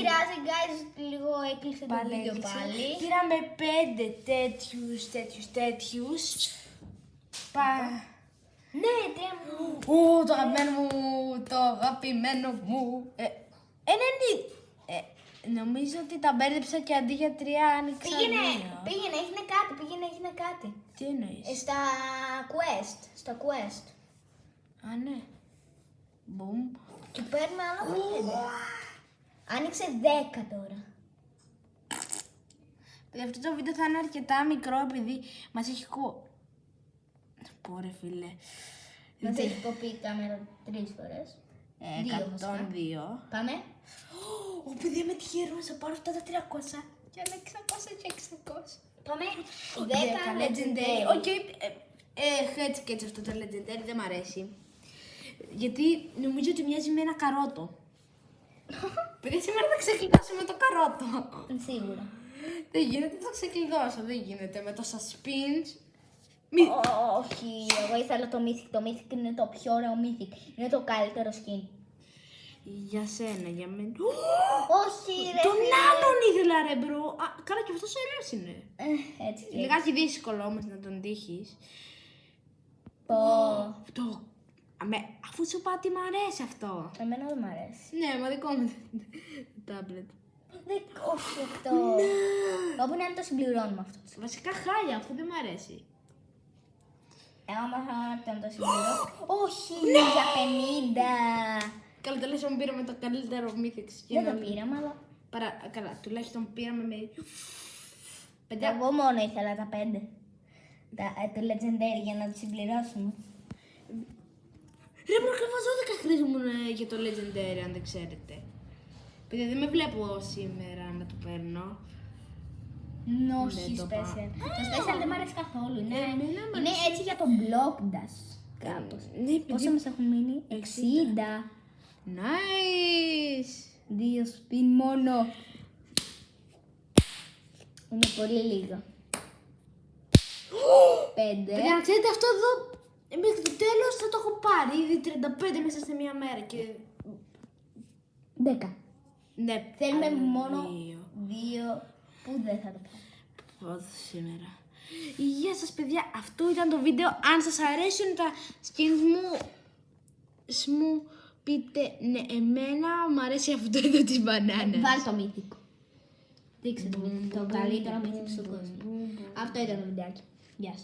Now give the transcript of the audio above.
πειράζει, guys, λίγο έκλεισε το βίντεο πάλι. Πήραμε 5 τέτοιους. Ναι, 3 μου. Το αγαπημένο μου, το αγαπημένο μου. Νομίζω ότι τα μπέρδεψα και αντί για 3 άνοιξα 2. Πήγαινε, έγινε κάτι. Τι εννοείς? Στα quest. Α, ναι. Μπουμ. Και παίρνουμε άλλο 5. Άνοιξε 10 τώρα. Αυτό το βίντεο θα είναι αρκετά μικρό επειδή μας έχει Πόρε φίλε. Μας έχει κοπεί η κάμερα 3 φορές. 102. Πάμε. Παιδιά, με τυχερό θα πάρω αυτά τα 300 και άλλα 600 και 600. Πάμε. 10 10 legendary. Οκ, έτσι και έτσι αυτό το legendary δεν μ' αρέσει. Γιατί νομίζω ότι μοιάζει με ένα καρότο. Παιδιά, σήμερα θα ξεκλειδώσω με το καρότο. Σίγουρα. Δεν γίνεται, θα ξεκλειδώσω. Δεν γίνεται με το suspense. Όχι, εγώ ήθελα το Mythic. Το Mythic είναι το πιο ωραίο Mythic. Είναι το καλύτερο skin. Για σένα, για μένα. Όχι, ρε. Τον άλλον ήθελα, ρε μπρο. Καλά, και αυτός ωραίος είναι. Έτσι. Λιγάκι δύσκολο όμως να τον τύχεις. Αφού σου είπα τι μ' αρέσει αυτό. Εμένα δεν μ' αρέσει. Ναι, μα δικό μου τάμπλετ. Όχι αυτό. Όπου είναι αν το συμπληρώνουμε αυτό. Βασικά χάλια, αφού δεν μ' αρέσει. Άμα θα το συμπληρώσω. Όχι, για 50. Καλά, τουλάχιστον πήραμε το καλύτερο Mythic skin. Δεν το πήραμε, αλλά. Καλά, τουλάχιστον πήραμε με. Εγώ μόνο ήθελα τα 5. Το Legendary για να το συμπληρώσουμε. Ρε, προκαλώς 12 χρειαζόμουν για το Legendary, αν δεν ξέρετε. Παιδιά, δεν με βλέπω σήμερα να το παίρνω. Όχι, special. Το special δεν μ' αρέσει καθόλου. Είναι έτσι για το Blockdash. Κάπως. Πόσα μας έχουν μείνει? 60. Nice! 2 spin μόνο. Είναι πολύ λίγο. 5. Παιδιά, ξέρετε αυτό εδώ, μέχρι το τέλος θα το έχω πάρει. Ήδη 35 μέσα σε μία μέρα και... 10. Ναι, Θέλουμε μόνο 2 που δεν θα το πάρω. Σήμερα. Γεια σας παιδιά, αυτό ήταν το βίντεο. Αν σας αρέσουν τα skins μου, πείτε ναι, εμένα μου αρέσει αυτό εδώ της μπανάνας. Βάλ το Mythic. Δείξε το Mythic, το καλύτερο Mythic στον κόσμο. Αυτό ήταν το βιντεάκι. Γεια σας.